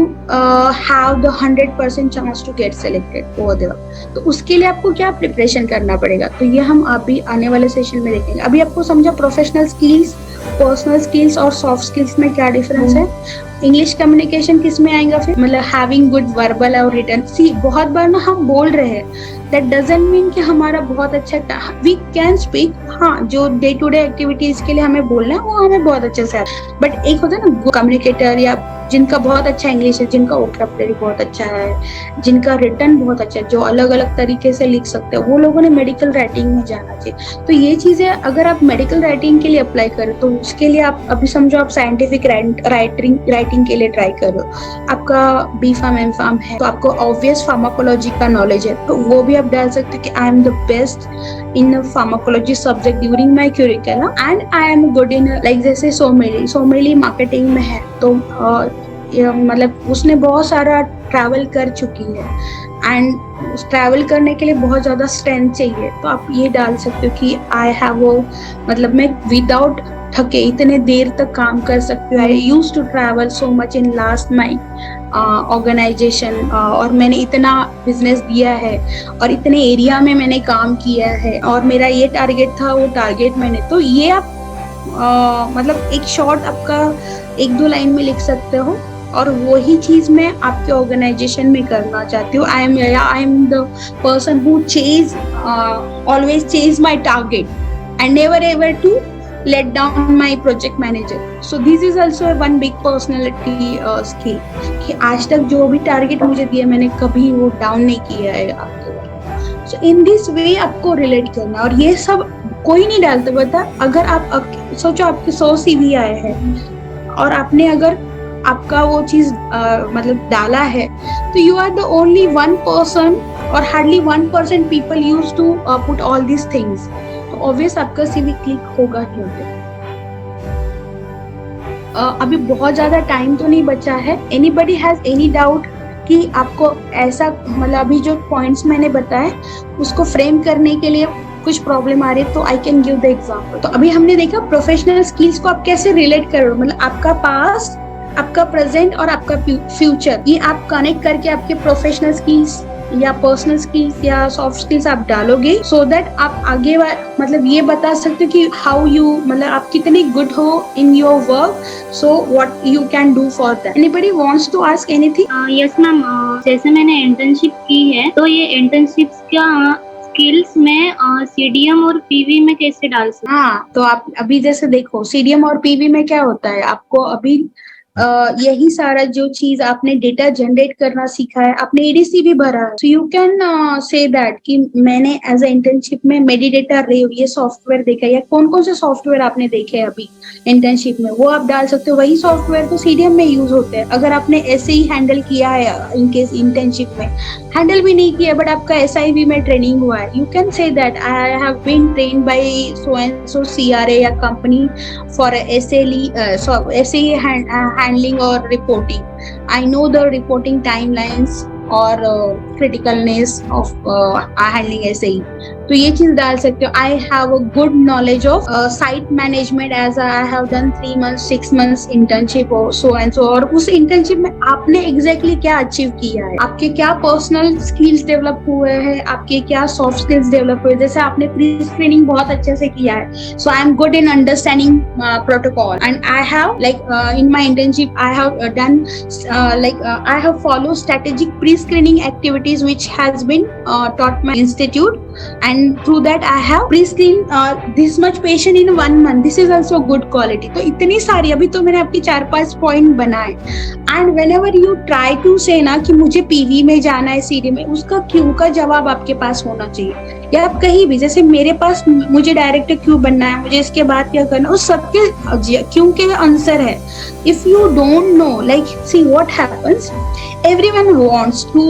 have the 100% chance to get selected over there। तो उसके लिए आपको क्या प्रिपरेशन करना पड़ेगा, तो ये हम अभी आने वाले सेशन में देखेंगे। अभी आपको समझा प्रोफेशनल स्किल्स, पर्सनल स्किल्स और सॉफ्ट स्किल्स में क्या डिफरेंस है। इंग्लिश कम्युनिकेशन किस में आएगा फिर, मतलब हैविंग गुड वर्बल और रिटन। सी बहुत बार ना हम बोल रहे हैं, दैट डजंट मीन कि हमारा बहुत अच्छा, वी कैन स्पीक, हाँ जो डे टू डे एक्टिविटीज के लिए हमें बोलना है वो हमें बहुत अच्छे से आता है। बट एक होता है ना कम्युनिकेटर या जिनका बहुत अच्छा इंग्लिश है, जिनका वोकैबुलरी बहुत अच्छा है, जिनका रिटन बहुत अच्छा है, जो अलग अलग तरीके से लिख सकते हैं, वो लोगों ने मेडिकल राइटिंग में जाना चाहिए। तो ये चीजें अगर आप मेडिकल राइटिंग के लिए अप्लाई करें तो उसके लिए आप अभी समझो आप साइंटिफिक राइटिंग मार्केटिंग के लिए ट्राई कर रहे हो, आपका बी फार्म एम फार्म है तो आपको ऑब्वियस फार्माकोलॉजी का नॉलेज है, तो वो भी आप डाल सकते हो कि I am the best in pharmacology subject during my curriculum and I am good in like जैसे सोमेली मार्केटिंग में है तो मतलब उसने बहुत सारा ट्रैवल कर चुकी है एंड ट्रैवल करने के लिए बहुत ज्यादा स्ट्रेंथ चाहिए, तो आप ये डाल सकते हो कि आई हैव वो मतलब मैं विदाउट थके इतने देर तक काम कर सकती हूँ। I use to travel so much in last my organisation और मैंने इतना बिजनेस दिया है और इतने एरिया में मैंने काम किया है और मेरा ये टारगेट था वो टारगेट मैंने, तो ये आप मतलब एक शॉर्ट आपका 1-2 लाइन में लिख सकते हो और वही चीज मैं आपके ऑर्गेनाइजेशन में करना चाहती हूँ। I am the person who chase always chase my target and never ever to let down my project manager. So this is also one big personality skill कि आज तक जो भी टारगेट मुझे दिया मैंने कभी वो डाउन नहीं किया है आपको। So in this way आपको रिलेट करना और ये सब कोई नहीं डालता बता। अगर आप सोचो आपके 100 CV आए हैं और आपने अगर आपका वो चीज मतलब डाला है तो यू आर द ओनली 1% और hardly 1% people use to put all these things, obvious आपका सीवी क्लिक होगा ही होगा। अभी बहुत ज्यादा टाइम तो नहीं बचा है। एनीबडी हैज एनी डाउट कि आपको ऐसा मतलब अभी जो पॉइंट्स मैंने बताए उसको फ्रेम करने के लिए कुछ प्रॉब्लम आ रही है तो I can give the example. तो अभी हमने देखा प्रोफेशनल स्किल्स को आप कैसे रिलेट कर रहे हो, मतलब आपका पास्ट, आपका प्रेजेंट और आपका फ्यूचर, ये आप कनेक्ट करके आपके प्रोफेशनल स्किल्स या पर्सनल स्किल्स या सॉफ्ट स्किल्स आप डालोगे सो दैट आप आगे मतलब ये बता सकते हो कि हाउ यू मतलब आप कितने गुड हो in your work, so what you can do for that. Anybody wants to ask anything? Yes ma'am, जैसे मैंने इंटर्नशिप की है तो ये इंटर्नशिप का स्किल्स में सीडीएम और पीवी में कैसे डाल सकते? हाँ, तो आप अभी जैसे देखो सीडीएम और पीवी में क्या होता है, आपको अभी यही सारा जो चीज आपने डेटा जनरेट करना सीखा है, आपने एडीसी भी भरा है, so you can say that कि मैंने एज अ इंटर्नशिप में मेडिडेटा रेव ये सॉफ्टवेयर देखा है या कौन कौन से सॉफ्टवेयर आपने देखे हैं अभी इंटर्नशिप में, वो आप डाल सकते हो। वही सॉफ्टवेयर तो सीडीएम में यूज होते हैं। अगर आपने ऐसे ही हैंडल किया है इनकेस इंटर्नशिप में, हैंडल भी नहीं किया बट आपका एसआईवी में ट्रेनिंग हुआ है, you can say that I have been trained by so and so CRA या company for SAE handling or reporting. I know the reporting timelines or criticalness of handling SAE. तो ये चीज डाल सकते हो। I have a good knowledge of site management as I have done 3 months 6 months internship और सो एंड सो। और उस इंटर्नशिप में आपने एग्जैक्टली क्या अचीव किया है, आपके क्या पर्सनल स्किल्स डेवलप हुए हैं, आपके क्या सॉफ्ट स्किल्स डेवलप हुए। जैसे आपने प्री स्क्रीनिंग बहुत अच्छे से किया है, so I am good in understanding protocol and I have like in my internship I have done like I have followed strategic pre-screening activities which has been taught my institute, and through that I have pre-screened this much patient in 1 month. This is also good quality. तो इतनी सारी अभी तो मैंने आपकी 4-5 पॉइंट बनाए। And whenever you try to say ना कि मुझे पीवी में जाना है सीडी में, उसका क्यों का जवाब आपके पास होना चाहिए। या आप कहीं भी जैसे मेरे पास मुझे डायरेक्टर क्यों बनना है, मुझे इसके बाद क्या करना, उस सबके क्यों के आंसर है। If you don't know like see what happens, everyone wants to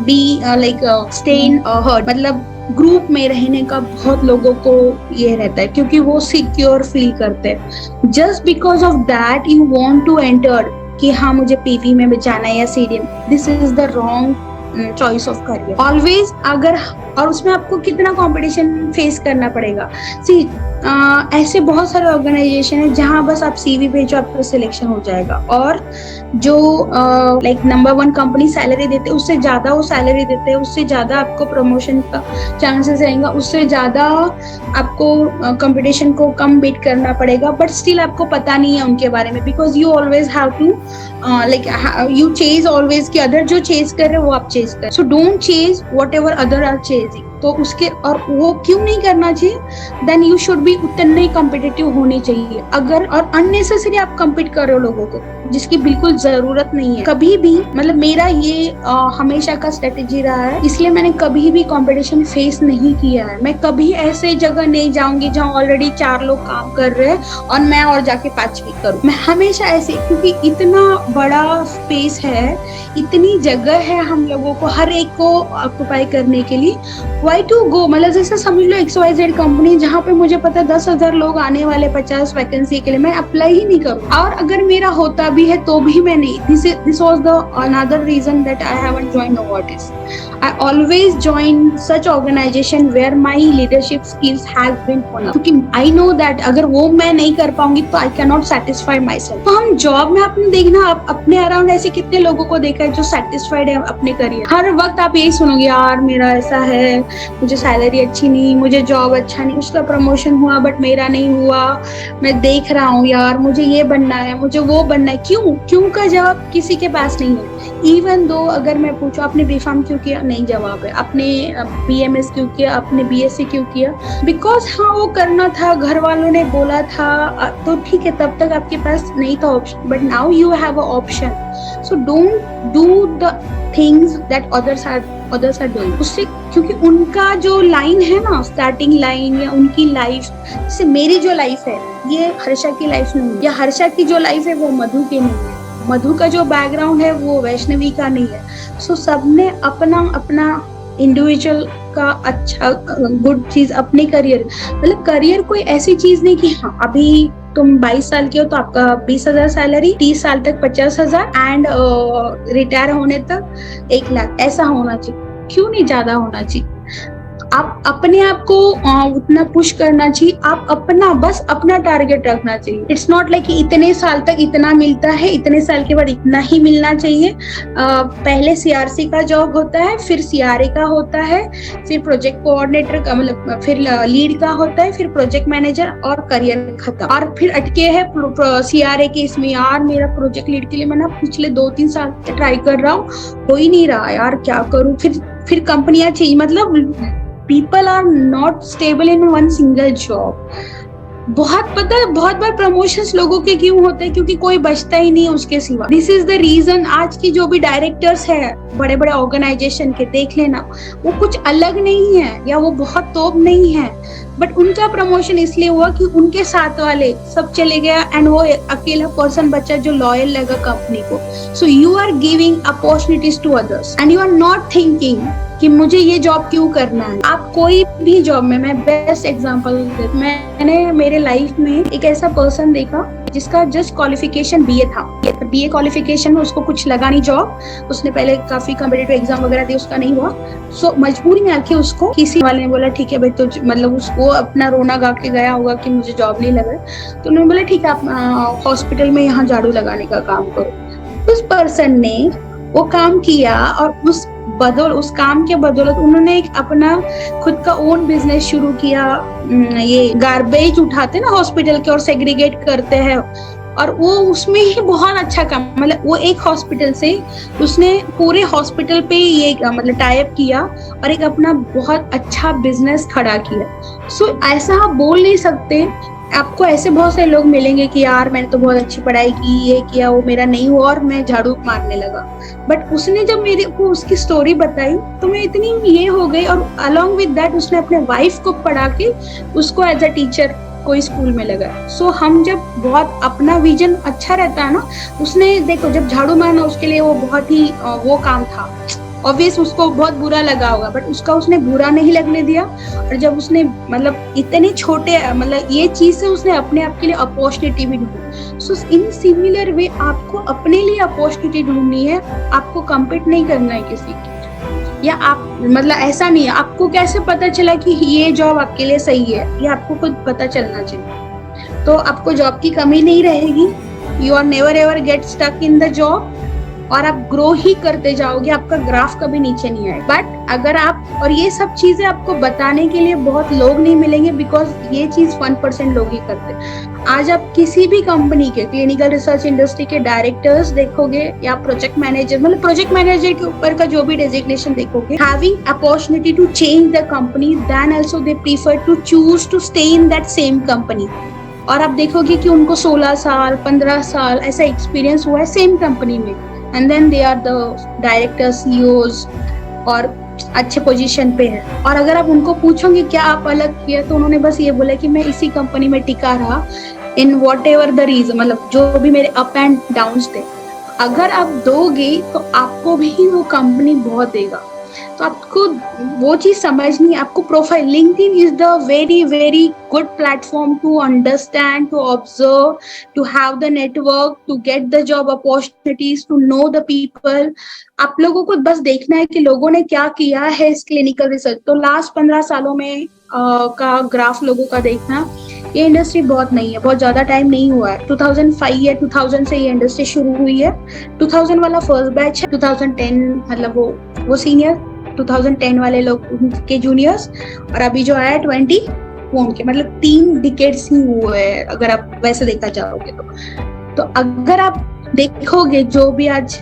be like stay in herd, मतलब ग्रुप में रहने का बहुत लोगों को ये रहता है क्योंकि वो सिक्योर फील करते हैं। Just because of that you want to enter कि हाँ मुझे पीवी में जाना है या CDM, this is the wrong choice of career always. अगर और उसमें आपको कितना कंपटीशन फेस करना पड़ेगा। सी ऐसे बहुत सारे ऑर्गेनाइजेशन है जहां बस आप सीवी भेजो आपका सिलेक्शन हो जाएगा, और जो लाइक नंबर 1 कंपनी सैलरी देते हैं उससे ज्यादा वो सैलरी देते हैं, उससे ज्यादा आपको प्रमोशन का चांसेस रहेगा, उससे ज्यादा आपको कंपटीशन को कम बीट करना पड़ेगा, बट स्टिल आपको पता नहीं है उनके बारे में because you always have to like you chase always कि अदर जो चेज कर रहे हैं वो आप चेज कर। So don't chase whatever other are chasing, तो उसके और वो क्यों नहीं करना चाहिए, देन यू शुड बी उतने ही कॉम्पिटिटिव होने चाहिए। अगर और अननेसेसरी आप कम्पीट कर रहे हो लोगों को जिसकी बिल्कुल जरूरत नहीं है, कभी भी मतलब मेरा ये हमेशा का स्ट्रेटेजी रहा है, इसलिए मैंने कभी भी कंपटीशन फेस नहीं किया है। मैं कभी ऐसे जगह नहीं जाऊंगी जहाँ ऑलरेडी 4 लोग काम कर रहे हैं और मैं और जाके 5वीं करूँ। मैं हमेशा ऐसे, क्योंकि इतना बड़ा स्पेस है, इतनी जगह है हम लोगों को हर एक को ऑक्युपाई करने के लिए, वाई टू गो, मतलब जैसे समझ लो XYZ कंपनी जहाँ पे मुझे पता 10,000 लोग आने वाले 50 वैकेंसी के लिए, मैं अप्लाई ही नहीं करूँ। और अगर मेरा होता भी है तो भी मैं नहीं, this was the another reason that I haven't joined Novartis. I always join such organization where my leadership skills has been honored, क्योंकि I know that अगर वो मैं नहीं कर पाऊंगी तो I cannot satisfy myself। तो हम जॉब में आपने देखना, आप अपने अराउंड ऐसे कितने लोगों को देखा है जो सेटिस्फाइड है अपने करियर। हर वक्त आप यही सुनोगे, यार मेरा ऐसा है, मुझे सैलरी अच्छी नहीं, मुझे जॉब अच्छा नहीं, उसका प्रमोशन हुआ बट मेरा नहीं हुआ, मैं देख रहा हूँ यार मुझे ये बनना है, मुझे वो बनना है। क्यों का जवाब किसी के पास नहीं है। इवन दो अगर मैं पूछूं आपने B.Pharm क्यों किया, नहीं जवाब है। आपने BMS क्यों किया, आपने BSc क्यों किया, बिकॉज हाँ वो करना था, घर वालों ने बोला था, तो ठीक है तब तक आपके पास नहीं था option, but now you have a option. So don't do the things that others are doing. उससे क्योंकि उनका जो लाइन है ना, स्टार्टिंग लाइन या उनकी लाइफ, जैसे मेरी जो लाइफ है ये हर्षा की लाइफ नहीं है, या हर्षा की जो लाइफ है वो मधु की नहीं है, मधु का जो बैकग्राउंड है वो वैष्णवी का नहीं है। सो सबने अपना अपना इंडिविजुअल का अच्छा गुड चीज अपने करियर, मतलब करियर कोई ऐसी चीज नहीं कि हाँ अभी तुम 22 साल के हो तो आपका 20,000 सैलरी, 30 साल तक 50,000 एंड रिटायर होने तक 1 लाख, ऐसा होना चाहिए। क्यों नहीं ज्यादा होना चाहिए? आप अपने आप को उतना पुश करना चाहिए, आप अपना टारगेट रखना चाहिए। इट्स नॉट लाइक इतने साल तक इतना मिलता है, इतने साल के बाद इतना ही मिलना चाहिए। पहले CRC का जॉब होता है, फिर CRA का होता है, फिर प्रोजेक्ट कोऑर्डिनेटर का, मतलब फिर लीड का होता है, फिर प्रोजेक्ट मैनेजर, और करियर खत्म। और फिर अटके है CRA के इसमें, यार मेरा प्रोजेक्ट लीड के लिए मैं ना पिछले 2-3 साल से ट्राई कर रहा हूँ, हो ही नहीं रहा यार, क्या करूँ। फिर कंपनियां चाहिए, मतलब people are not stable in one single job। बहुत बार प्रमोशंस लोगों के क्यों होते हैं, क्योंकि कोई बचता ही नहीं उसके सिवा। This is the reason. आज की जो भी डायरेक्टर्स है बड़े बड़े ऑर्गेनाइजेशन के, देख लेना वो कुछ अलग नहीं है या वो बहुत तोप नहीं है, बट उनका प्रमोशन इसलिए हुआ कि उनके साथ वाले सब चले गया एंड वो अकेला पर्सन बचा जो लॉयल लगा कंपनी को। So you are giving opportunities to others and you are not thinking कि मुझे ये जॉब क्यों करना है। आप कोई भी जॉब में, मैं बेस्ट एग्जांपल, मैंने मेरे लाइफ में एक ऐसा पर्सन देखा जिसका जस्ट क्वालिफिकेशन BA था। BA क्वालिफिकेशन में उसको कुछ लगा नहीं जॉब, उसने पहले काफी कॉम्पिटिटिव एग्जाम वगैरह दिए, उसका नहीं हुआ। सो मजबूरी में आके उसको किसी वाले ने बोला ठीक है भाई, तो मतलब उसको अपना रोना गा के गया होगा कि मुझे जॉब नहीं लग रहा, तो उन्होंने बोला ठीक है आप हॉस्पिटल में यहाँ झाड़ू लगाने का काम करो। उस पर्सन ने वो काम किया और उस काम के बदौलत उन्होंने एक अपना खुद का ओन बिजनेस शुरू किया। ये गार्बेज उठाते ना हॉस्पिटल के और सेग्रीगेट करते हैं, और वो उसमें ही बहुत अच्छा काम, मतलब वो एक हॉस्पिटल से उसने पूरे हॉस्पिटल पे ये मतलब टाई अप किया और एक अपना बहुत अच्छा बिजनेस खड़ा किया। सो ऐसा आप बोल नहीं सकते। आपको ऐसे बहुत सारे लोग मिलेंगे कि यार मैंने तो बहुत अच्छी पढ़ाई की, ये किया, वो मेरा नहीं हुआ और मैं झाड़ू मारने लगा। बट उसने जब मेरे को उसकी स्टोरी बताई तो मैं इतनी ये हो गई, और अलॉन्ग विद दैट उसने अपने वाइफ को पढ़ा के उसको एज अ टीचर कोई स्कूल में लगा। सो हम जब बहुत अपना विजन अच्छा रहता है ना, उसने देखो जब झाड़ू मारना उसके लिए वो बहुत ही वो काम था, ऑब्वियस उसको बहुत बुरा लगा होगा, बट उसने बुरा नहीं लगने दिया। और जब उसने मतलब इतने छोटे मतलब ये चीज से उसने अपने आप के लिए अपॉर्चुनिटी भी ढूंढी। सो इन सिमिलर वे आपको अपने लिए अपॉर्चुनिटी ढूंढनी है, आपको कम्पीट नहीं करना है किसी की, या आप मतलब ऐसा नहीं है। आपको कैसे पता चला कि ये जॉब आपके लिए सही है, ये आपको खुद पता चलना चाहिए। तो आपको जॉब की कमी नहीं रहेगी। You are never ever get stuck in the job, और आप ग्रो ही करते जाओगे, आपका ग्राफ कभी नीचे नहीं आएगा। बट अगर आप, और ये सब चीजें आपको बताने के लिए बहुत लोग नहीं मिलेंगे, बिकॉज ये चीज 1% लोग ही करते हैं। आज आप किसी भी कंपनी के क्लिनिकल रिसर्च इंडस्ट्री के डायरेक्टर्स देखोगे या प्रोजेक्ट मैनेजर, मतलब प्रोजेक्ट मैनेजर के ऊपर का जो भी डेजिग्नेशन देखोगे, having opportunity to change the company, then also they prefer to choose to stay in that same company. और आप देखोगे कि उनको 16 साल 15 साल ऐसा एक्सपीरियंस हुआ है सेम कंपनी में, and then they are the director, CEOs और अच्छे पोजीशन पे है। और अगर आप उनको पूछोगे क्या आप अलग किया, तो उन्होंने बस ये बोला कि मैं इसी कंपनी में टिका रहा in whatever the reason, मतलब जो भी मेरे अप एंड डाउन थे। अगर आप दोगे तो आपको भी वो कंपनी बहुत देगा। तो आपको वो चीज समझनी, आपको profile, LinkedIn is the very very good platform to understand, to observe, to have the network, to get the job opportunities, to know the people. आप लोगों को बस देखना है कि लोगों ने क्या किया है इस क्लिनिकल रिसर्च। तो लास्ट 15 सालों में का ग्राफ लोगों का देखना, ये इंडस्ट्री बहुत नहीं है, बहुत ज्यादा टाइम नहीं हुआ है। 2005 या 2000 से ये इंडस्ट्री शुरू हुई है। 2000 वाला फर्स्ट बैच है, 2010 मतलब वो सीनियर, 2010 वाले लोग के जूनियर्स, और अभी जो आया 20 वो उनके, मतलब 3 डिकेड्स ही हुए हैं अगर आप वैसे देखा जाओगे तो अगर आप देखोगे जो भी आज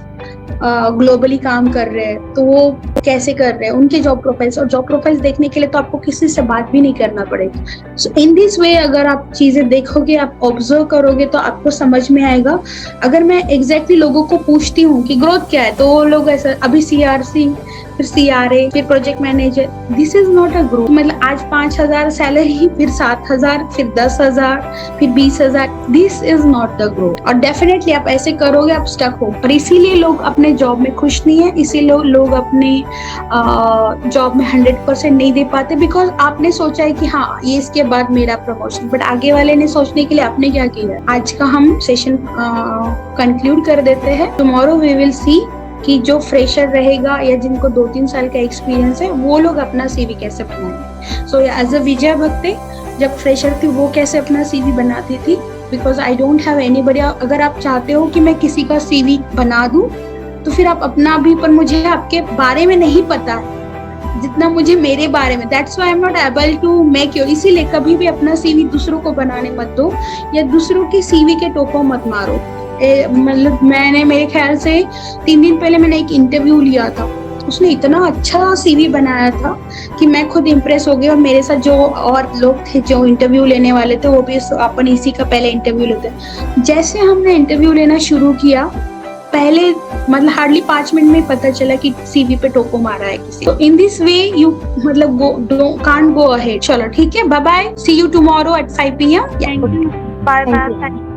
ग्लोबली काम कर रहे हैं तो वो कैसे कर रहे हैं, उनके जॉब प्रोफाइल्स, और जॉब प्रोफाइल्स देखने के लिए तो आपको किसी से बात भी नहीं करना पड़ेगा। सो इन दिस वे अगर आप चीजें देखोगे, आप ऑब्जर्व करोगे तो आपको समझ में आएगा। अगर मैं एग्जैक्टली लोगों को पूछती हूँ कि ग्रोथ क्या है, तो वो लोग ऐसा अभी CRC, फिर CRA, फिर project manager, this is not a growth. मतलब आज 5,000 सैलरी, फिर 7,000, फिर 10,000, फिर 20,000, this is not the growth. और डेफिनेटली आप ऐसे करोगे आप स्टक हो। और इसीलिए लोग अपने जॉब में खुश नहीं है, इसीलिए लोग अपने जॉब में 100% नहीं दे पाते, बिकॉज आपने सोचा है कि हाँ ये इसके बाद मेरा प्रमोशन, बट आगे वाले ने सोचने के लिए आपने क्या किया। आज का हम सेशन कंक्लूड कर देते हैं। टुमारो वी विल सी कि जो फ्रेशर रहेगा या जिनको 2-3 साल का एक्सपीरियंस है, वो लोग अपना CV कैसे बनाएंगे। सो एज अ विजय भक्ते जब फ्रेशर थी वो कैसे अपना CV बनाती थी, because I don't have anybody. अगर आप चाहते हो कि मैं किसी का CV बना दूं तो फिर आप अपना भी, पर मुझे आपके बारे में नहीं पता है जितना मुझे मेरे बारे में, that's why I am not able to make your. इसीलिए कभी भी अपना CV दूसरों को बनाने मत दो, या दूसरों की CV के टोपो मत मारो। मतलब मैंने, मेरे ख्याल से 3 दिन पहले मैंने एक इंटरव्यू लिया था, उसने इतना अच्छा CV बनाया था कि मैं खुद इम्प्रेस हो गई। और मेरे साथ जो और लोग थे जो इंटरव्यू लेने वाले थे, वो भी अपन इसी का पहले इंटरव्यू लेते। जैसे हमने इंटरव्यू लेना शुरू किया, पहले मतलब हार्डली 5 मिनट में पता चला कि CV पे टोपो मारा है किसी। तो इन दिस वे यू मतलब कांट गो अहेड। चलो ठीक है, bye bye, see you tomorrow at 5 PM। Thank you. Bye ma'am.